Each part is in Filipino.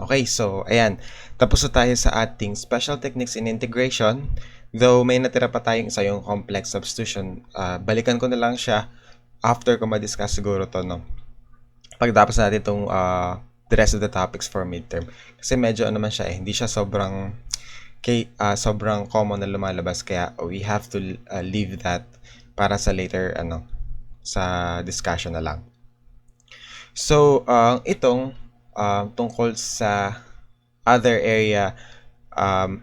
Okay, so ayan. Tapos na tayo sa ating special techniques in integration. Though may natira pa tayong isa yung complex substitution. Balikan ko na lang siya after ko ma-discuss siguro to, no? Pagtapos natin itong the rest of the topics for midterm. Kasi medyo naman siya hindi siya sobrang common na lumalabas. Kaya we have to leave that para sa later, sa discussion na lang. So, itong tungkol sa other area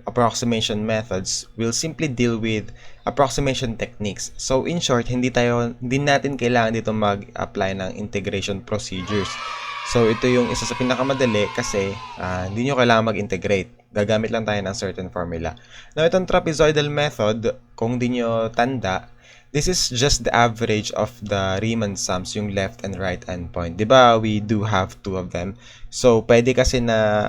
approximation methods will simply deal with approximation techniques. So, in short, hindi natin kailangan dito mag-apply ng integration procedures. So, ito yung isa sa pinakamadali kasi hindi nyo kailangan mag-integrate. Gagamit lang tayo ng certain formula. Now, itong trapezoidal method, kung di nyo tanda, this is just the average of the Riemann sums, yung left and right endpoint. Diba, we do have two of them. So, pwede kasi na,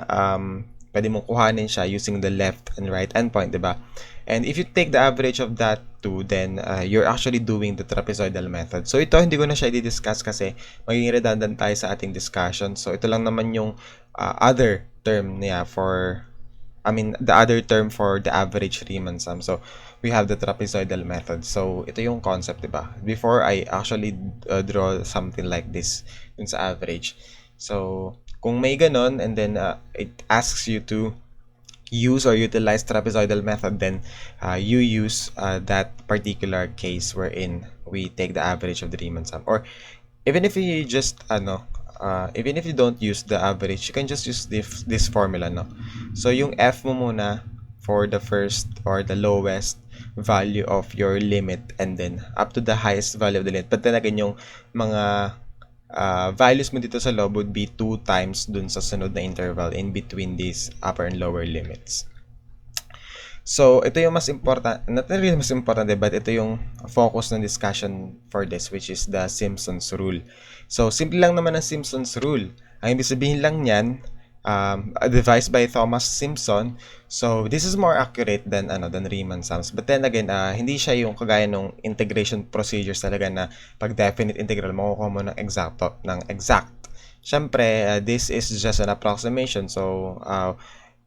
pwede mong kuhanin siya using the left and right endpoint, diba? And if you take the average of that two, then you're actually doing the trapezoidal method. So, ito, hindi ko na siya i-discuss kasi magiging redundant tayo sa ating discussion. So, ito lang naman yung other term niya the other term for the average Riemann sum. So, we have the trapezoidal method. So, ito yung concept, diba? Before, I actually draw something like this dun sa average. So, kung may ganon, and then it asks you to use or utilize trapezoidal method, then you use that particular case wherein we take the average of the Riemann sum. Or, even if you just, even if you don't use the average, you can just use this formula, no? So, yung F mo muna for the first or the lowest value of your limit and then up to the highest value of the limit. But then again, yung mga values mo dito sa loob would be 2 times dun sa sunod na interval in between these upper and lower limits. So, ito yung mas important, not really mas important, but ito yung focus ng discussion for this, which is the Simpsons Rule. So, simple lang naman ang Simpsons Rule. Ang ibig sabihin lang niyan, devised by Thomas Simpson. So, this is more accurate than Riemann sums. But then again, hindi siya yung kagaya ng integration procedures talaga na pag definite integral, makukuha mo ng exact. Siyempre, this is just an approximation. So,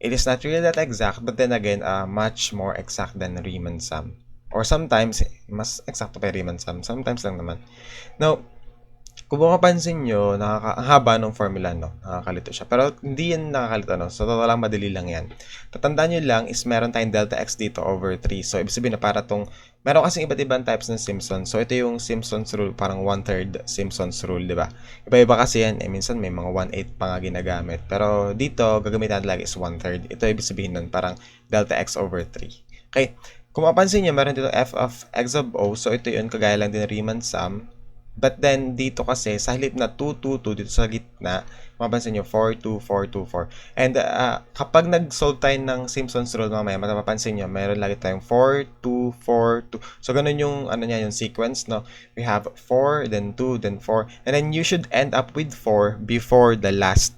it is not really that exact, but then again, much more exact than Riemann sum. Or sometimes, mas exact pa Riemann sum. Sometimes lang naman. Now, kung mapapansin nyo, ang haba ng formula, no? Nakakalito siya. Pero hindi yan nakakalito, no? So, totoo lang, madali lang yan. Tatandaan nyo lang is meron tayong delta x dito over 3. So, ibig sabihin na meron kasing iba't ibang types ng Simpsons. So, ito yung Simpsons Rule, parang 1/3 Simpsons Rule, di ba? Iba-iba kasi yan. Minsan may mga 1/8 pa nga ginagamit. Pero dito, gagamitan natin lagi is 1/3. Ito ibig sabihin nun, parang delta x over 3. Okay. Kung mapapansin nyo, meron dito f of x of o. So, ito yun, kagaya lang din Riemann sum. But then, dito kasi, sa halip na 2, 2, 2, dito sa gitna, mapapansin nyo, 4, 2, 4, 2, 4. And kapag nag-solve tayo ng Simpsons Rule mamaya, mapapansin nyo, mayroon lagi tayong 4, 2, 4, 2. So, ganun yung, yung sequence, no? We have 4, then 2, then 4. And then, you should end up with 4 before the last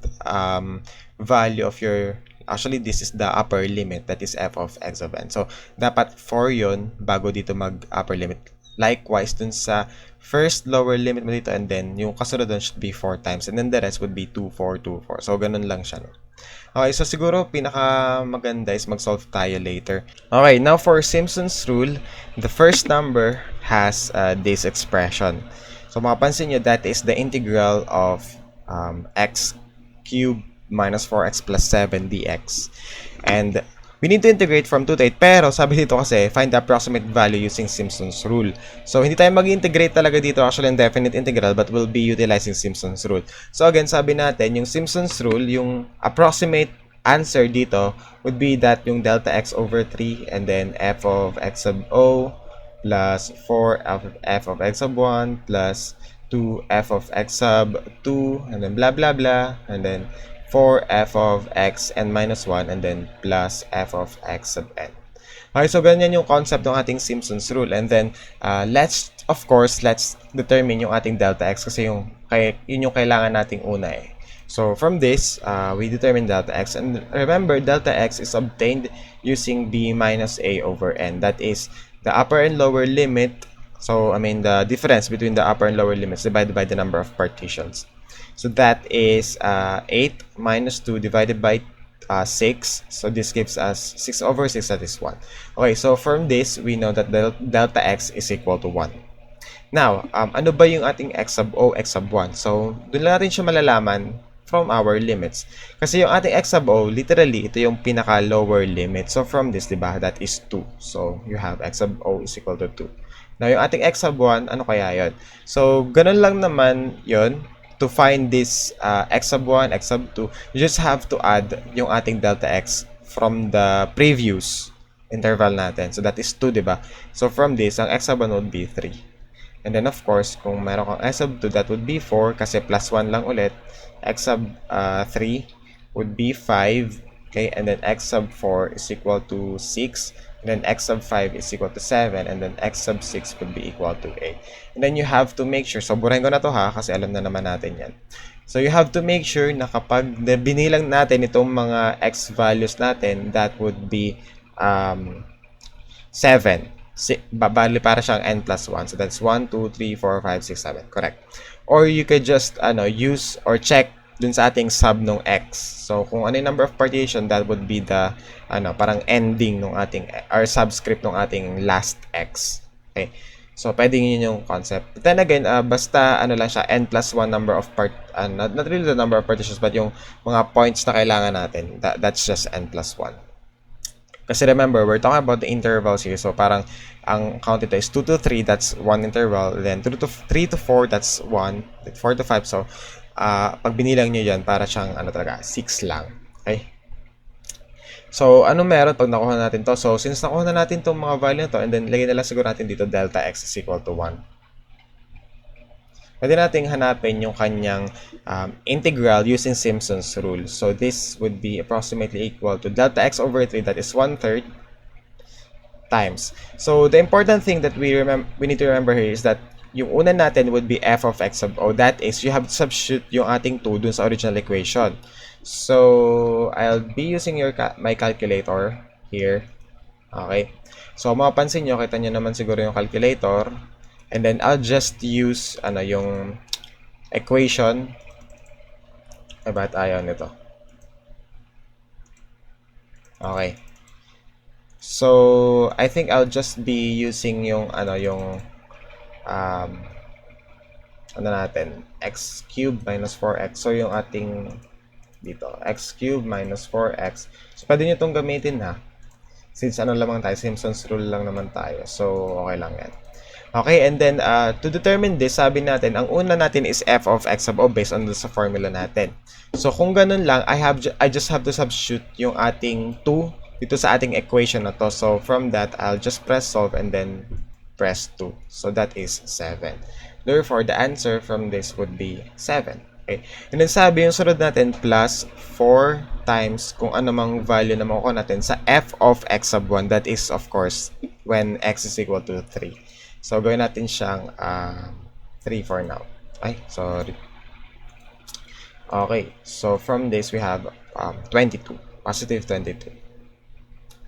value of your... Actually, this is the upper limit, that is f of x of n. So, dapat 4 yon bago dito mag-upper limit. Likewise, dun sa first lower limit mo dito, and then yung kasunod dun should be 4 times, and then the rest would be 2, 4, 2, 4. So, ganun lang siya, no? Okay, so siguro pinaka maganda is mag-solve tayo later. Okay, now for Simpsons Rule, the first number has this expression. So, mapapansin nyo, that is the integral of x cubed minus 4x plus 7 dx. And we need to integrate from 2 to 8, pero sabi dito kasi, find the approximate value using Simpsons Rule. So, hindi tayo mag-integrate talaga dito actually in definite integral, but we'll be utilizing Simpsons Rule. So, again, sabi natin, yung Simpsons Rule, yung approximate answer dito would be that yung delta x over 3, and then f of x sub o plus 4 f of x sub 1 plus 2 f of x sub 2, and then blah, blah, blah, and then 4 f of x n minus 1, and then plus f of x sub n. Okay, so ganyan yung concept ng ating Simpsons Rule. And then, let's determine yung ating delta x kasi yun yung kailangan nating una eh. So, from this, we determine delta x. And remember, delta x is obtained using b minus a over n. That is the upper and lower limit. So, the difference between the upper and lower limits divided by the number of partitions. So that is 8 minus 2 divided by 6. So this gives us 6 over 6, that is 1. Okay, so from this, we know that delta x is equal to 1. Now, ano ba yung ating x sub o, x sub 1? So, doon lang natin siya malalaman from our limits. Kasi yung ating x sub o, literally, ito yung pinaka-lower limit. So, from this, diba, that is 2. So, you have x sub o is equal to 2. Now, yung ating x sub 1, ano kaya yon? So, ganun lang naman yon. To find this x sub 1, x sub 2, you just have to add yung ating delta x from the previous interval natin. So, that is 2, diba? So, from this, ang x sub 1 would be 3. And then, of course, kung meron kang x sub 2, that would be 4 kasi plus 1 lang ulit. X sub 3 would be 5. Okay, and then x sub 4 is equal to 6. And then x sub 5 is equal to 7. And then x sub 6 would be equal to 8. And then you have to make sure, so burahin ko na to ha, kasi alam na naman natin yan. So you have to make sure na kapag binilang natin itong mga x values natin, that would be 7. Bali para siyang n plus 1. So that's 1, 2, 3, 4, 5, 6, 7. Correct. Or you could just use or check dun sa ating sub nung x. So kung ano yung number of partition, that would be the parang ending nung ating or subscript nung ating last x. Okay. So pwedeng yun yung concept. But then again, basta lang siya n plus 1 number of not really the number of partitions, but yung mga points na kailangan natin. That's just n plus 1. Kasi remember, we're talking about the intervals here. So, parang, ang count ito is 2 to 3, that's 1 interval. Then, 3 to 4, that's 1. Then, 4 to 5. So, pag binilang nyo yan, para siyang, 6 lang. Okay? So, ano meron pag nakuha natin to? So, since nakuha na natin itong mga value na to, and then, lagyan na lang siguro natin dito, delta x is equal to 1. Pwede nating hanapin yung kanyang integral using Simpsons Rule. So, this would be approximately equal to delta x over 3, that is 1/3 times. So, the important thing that we need to remember here is that yung una natin would be f of x sub o. That is, you have to substitute yung ating 2 dun sa original equation. So, I'll be using my calculator here. Okay. So, mapapansin nyo, kita nyo naman siguro yung calculator. And then, I'll just use, yung equation. Ay, ba't ayaw nito? Okay. So, I think I'll just be using yung, natin, x cubed minus 4x. So, yung ating, dito, x cubed minus 4x. So, pwede nyo itong gamitin, ha? Since, lamang tayo, Simpsons Rule lang naman tayo. So, okay lang yan. Okay, and then to determine this, sabi natin, ang una natin is f of x sub o based on sa formula natin. So kung ganun lang, I just have to substitute yung ating 2 dito sa ating equation na to. So from that, I'll just press solve and then press 2. So that is 7. Therefore, the answer from this would be 7. Okay. And then sabi yung sunod natin, plus 4 times kung ano mang value na makukuha natin sa f of x sub 1. That is, of course, when x is equal to 3. So, gawin natin siyang 3 for now. Ay, sorry. Okay. So, from this, we have 22. Positive 22.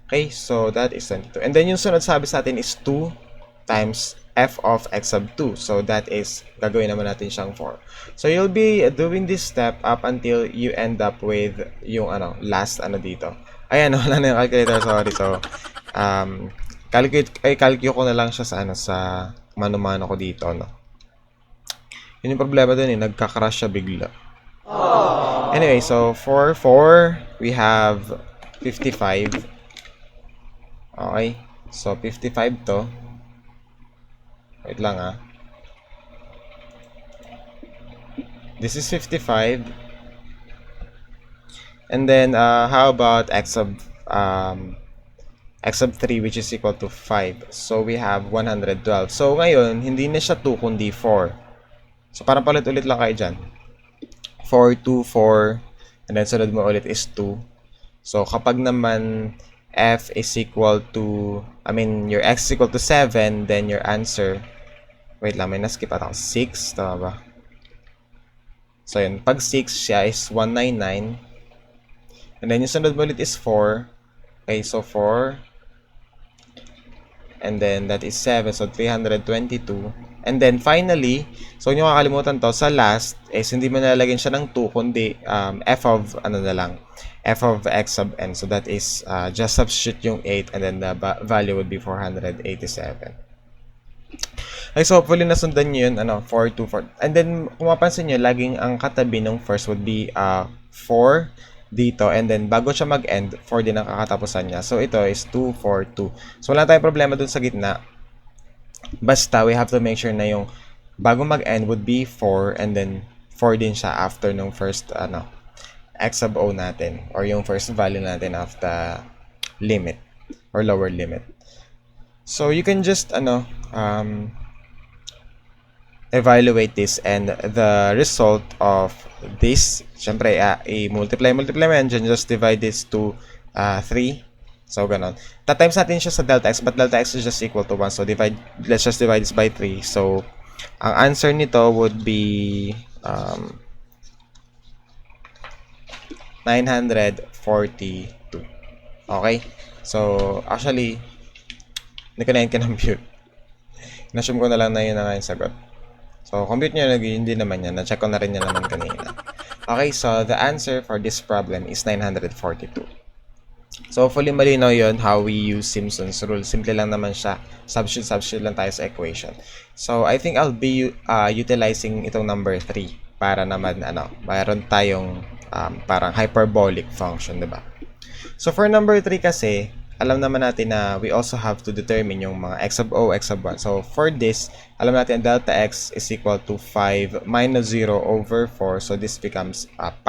Okay. So, that is 22. And then, yung sunod sabi sa atin is 2 times f of x sub 2. So, that is, gagawin naman natin siyang 4. So, you'll be doing this step up until you end up with yung last dito. Ayan, wala na yung calculator. Sorry. So, calculate ko na lang siya sa mano-mano ko dito, no. Yun yung problema dun nagka-crash siya bigla. Anyway, so for 4, we have 55. Okay. So 55 to. Wait lang This is 55. And then how about x sub 3, which is equal to 5. So, we have 112. So, ngayon, hindi na siya 2, kundi 4. So, parang palit-ulit lang kayo dyan. 4, 2, 4. And then, sunod mo ulit is 2. So, kapag naman f is equal to, your x is equal to 7, then your answer, wait lang, may naskip ata ako. 6, tama ba? So, yun. Pag 6, siya is 199. And then, yung sunod mo ulit is 4. Okay, so 4. And then that is 7, so 322. And then finally, so huwag nyo kakalimutan to, sa last is hindi mo nalalagyan siya ng 2 kundi f of ano na lang, f of x sub n. So that is just substitute yung 8 and then the value would be 487. Okay, so hopefully nasundan nyo yun, 4, 2, 4. And then, kung mapansin nyo, laging ang katabi ng first would be 4 dito. And then, bago siya mag-end, 4 din ang kakatapusan niya. So, ito is 2, 4, 2. So, wala tayong problema dun sa gitna. Basta, we have to make sure na yung bago mag-end would be 4 and then 4 din siya after nung first, x sub o natin or yung first value natin of the limit or lower limit. So, you can just, evaluate this and the result of this, syempre, i-multiply mo yan, just divide this to 3. So, ganon. Times natin siya sa delta x, but delta x is just equal to 1. So, let's just divide this by 3. So, ang answer nito would be 942. Okay? So, actually, hindi ko na yung kinambute. Nasum ko na lang na yun na nga yung sagot. So, compute nyo, hindi naman yan. Na-check ko na rin yan naman kanina. Okay, so the answer for this problem is 942. So, hopefully malinaw yun how we use Simpsons Rule. Simple lang naman siya. Substitute lang tayo sa equation. So, I think I'll be utilizing itong number 3 para naman, mayroon tayong parang hyperbolic function, diba? So, for number 3 kasi, alam naman natin na we also have to determine yung mga x sub o, x sub 1. So, for this, alam natin delta x is equal to 5 minus 0 over 4. So, this becomes 5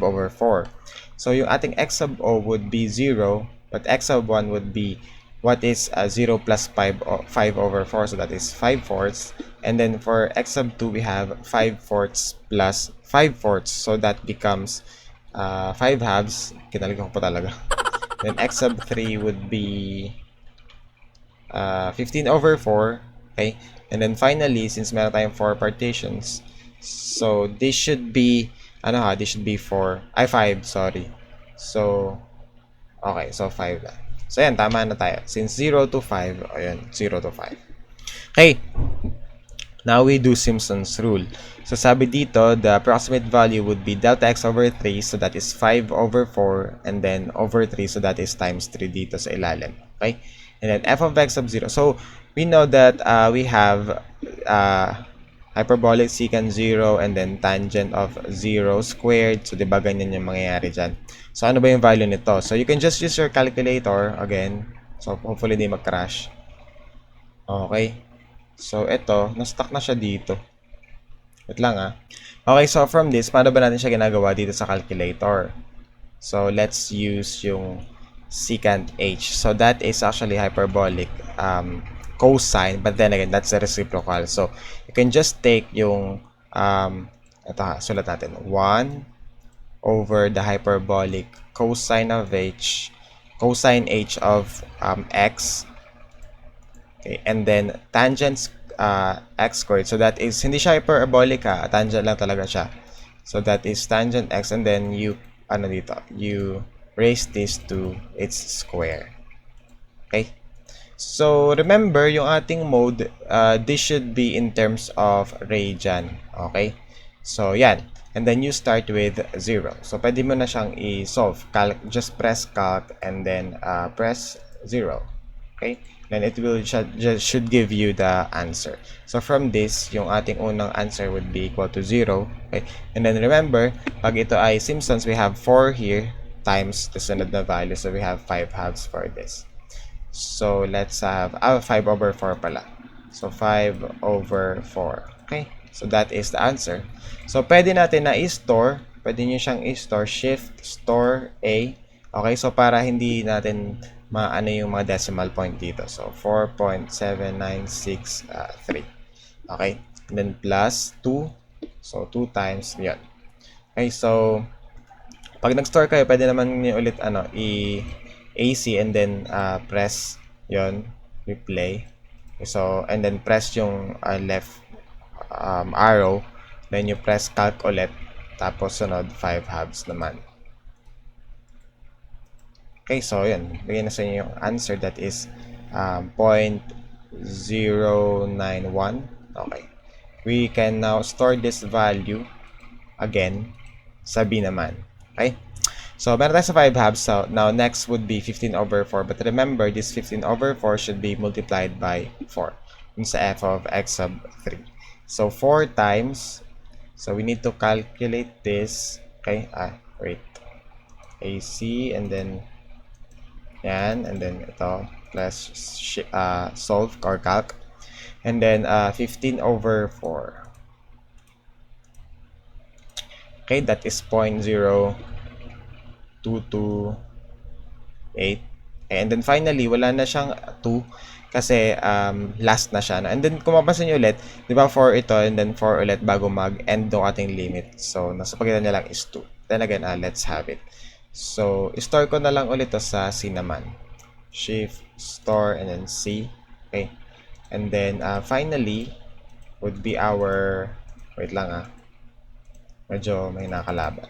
over 4. So, yung ating x sub o would be 0, but x sub 1 would be what is 0 plus 5 over 4. So, that is 5 fourths. And then, for x sub 2, we have 5 fourths plus 5 fourths. So, that becomes 5 halves. Kinaligan ko pa talaga. Then x sub 3 would be 15 over 4. Okay? And then finally, since meron tayong 4 partitions, so this should be, this should be 5, sorry. So, okay, so 5 lang. So, yan, tama na tayo. Since 0 to 5, ayun, 0 to 5. Okay. Now we do Simpsons Rule. So sabi dito, the approximate value would be delta x over 3, so that is 5 over 4, and then over 3, so that is times 3 dito sa ilalim. Okay? And then f of x sub 0. So we know that we have hyperbolic secant 0 and then tangent of 0 squared. So diba ganyan yung mangyayari dyan. So ano ba yung value nito? So you can just use your calculator again. So hopefully di mag-crash. Okay. So, ito, na-stuck na siya dito. Wait lang Okay, so from this, paano ba natin siya ginagawa dito sa calculator? So, let's use yung secant h. So, that is actually hyperbolic cosine, but then again, that's the reciprocal. So, you can just take yung, ito sulat natin, 1 over the hyperbolic cosine of h, cosine h of x. Okay, and then tangent x squared. So that is, hindi siya hyperbolic tangent lang talaga siya. So that is tangent x, and then you, you raise this to its square. Okay? So remember, yung ating mode, this should be in terms of radian. Okay? So yan. And then you start with 0. So pwede mo na siyang i-solve. Just press calc and then press 0. Okay? Then it will should give you the answer. So from this, yung ating unang answer would be equal to 0. Okay? And then remember, pag ito ay Simpsons, we have 4 here times the sunod na value. So we have 5 halves for this. So let's have 5 over 4 pala. So 5 over 4. Okay? So that is the answer. So pwede natin na i-store. Pwede nyo siyang i-store. Shift, store, A. Okay? So para hindi natin maano yung mga decimal point dito. So, 4.7963. Okay? And then, plus 2. So, 2 times, yun. Okay, so, pag nag-store kayo, pwede naman nyo ulit, i-AC and then, press, yun, replay. Okay, so, and then, press yung left arrow. Then, you press calc ulit. Tapos, sunod, 5 halves naman. Okay, so yun. Bigyan na sa inyo yung answer that is 0.091. Okay. We can now store this value again sa B naman. Okay? So, meron tayo sa 5 halves. So, now, next would be 15 over 4. But remember, this 15 over 4 should be multiplied by 4. Yun sa f of x sub 3. So, 4 times. So, we need to calculate this. Okay? Wait. AC and then yan. And then ito. Plus solve or calc. And then 15 over 4. Okay, that is 0.0228. And then finally, wala na siyang 2 kasi last na siya. And then kung mapansin nyo ulit, di ba 4 ito and then 4 ulit bago mag-end ng ating limit. So, nasa pagitan niya lang is 2. Then again, let's have it. So, store ko na lang ulit to sa C naman. Shift, store, and then C. Okay. And then, finally, would be our, wait lang medyo may nakalaban.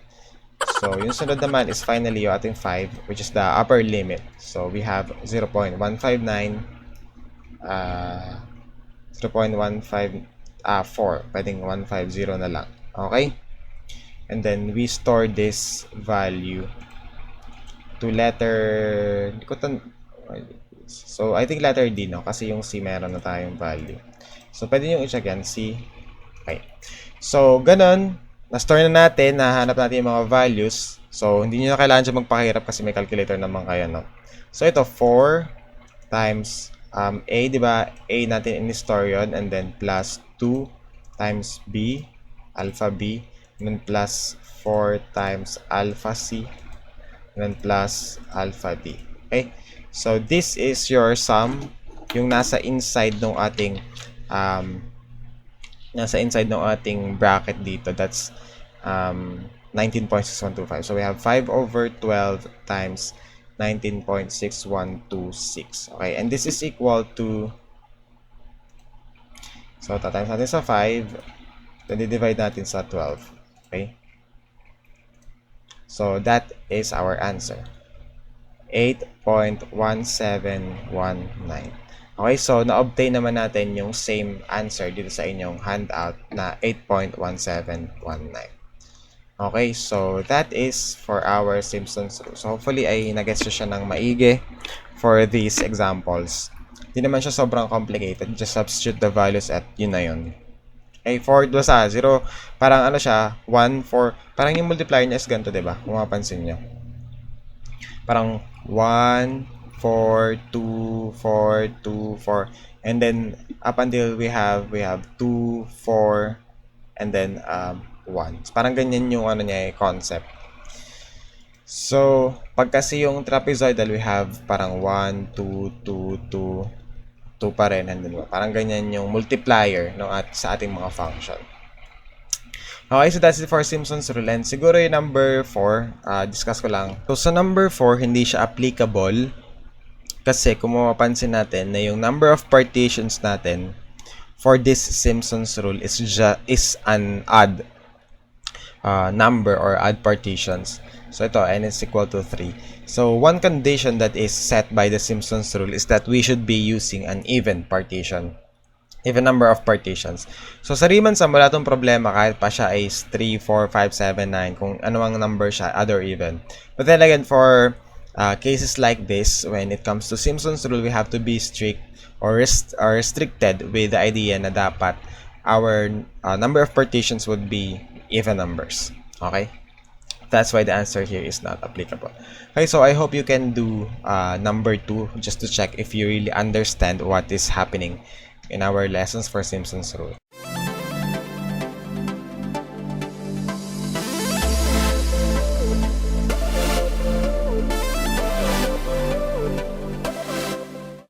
So, yung sunod naman is finally yung ating 5, which is the upper limit. So, we have 0.159, 0.154, pwedeng 150 na lang. Okay? And then, we store this value to letter, so, I think letter D, no? Kasi yung C meron na tayong value. So, pwede yung i-check yan, C. Okay. So, ganun. Na-store na natin, nahanap natin yung mga values. So, hindi nyo na kailangan dyan magpakahirap kasi may calculator naman kayo, no? So, ito, 4 times A, di ba? A natin in-store yun. And then, plus 2 times B, alpha B. And then, plus 4 times alpha C. And then, plus alpha D. Okay? So, this is your sum. Yung nasa inside ng ating bracket dito. That's 19.6125. So we have 5 over 12 times 19.6126. Okay, and this is equal to, so tatimes natin sa 5, then divide natin sa 12. Okay, so that is our answer, 8.1719. Okay, so na-obtain naman natin yung same answer dito sa inyong handout na 8.1719. Okay, so that is for our Simpsons Rule. So hopefully ay nag-gets siya ng maigi for these examples. Hindi naman siya sobrang complicated. Just substitute the values at yun na yun. Okay, 4 doon sa 0, parang ano siya, 1, 4, parang yung multiplier niya is ganito, diba? Kung mapansin nyo. Parang 1, 4, 2, 4, 2, 4. And then, up until we have 2, 4, and then 1. So, parang ganyan yung ano niya, concept. So, pag kasi yung trapezoidal, we have parang 1, 2, 2, 2, 2 pa rin. And then, parang ganyan yung multiplier no, sa ating mga function. Okay, so that's it for Simpsons Rule. And siguro yung number 4, discuss ko lang. So, sa number 4, hindi siya applicable. Kasi kung mapapansin natin na yung number of partitions natin for this Simpsons Rule is an odd number or odd partitions. So ito, n is equal to 3. So one condition that is set by the Simpsons Rule is that we should be using an even partition. Even number of partitions. So sa Riemann sum, wala tong problema kahit pa siya is 3, 4, 5, 7, 9, kung ano ang number siya, odd or even. But then again, for cases like this, when it comes to Simpsons Rule, we have to be strict or restricted with the idea na dapat our number of partitions would be even numbers. Okay? That's why the answer here is not applicable. Okay, so I hope you can do number 2 just to check if you really understand what is happening in our lessons for Simpsons Rule.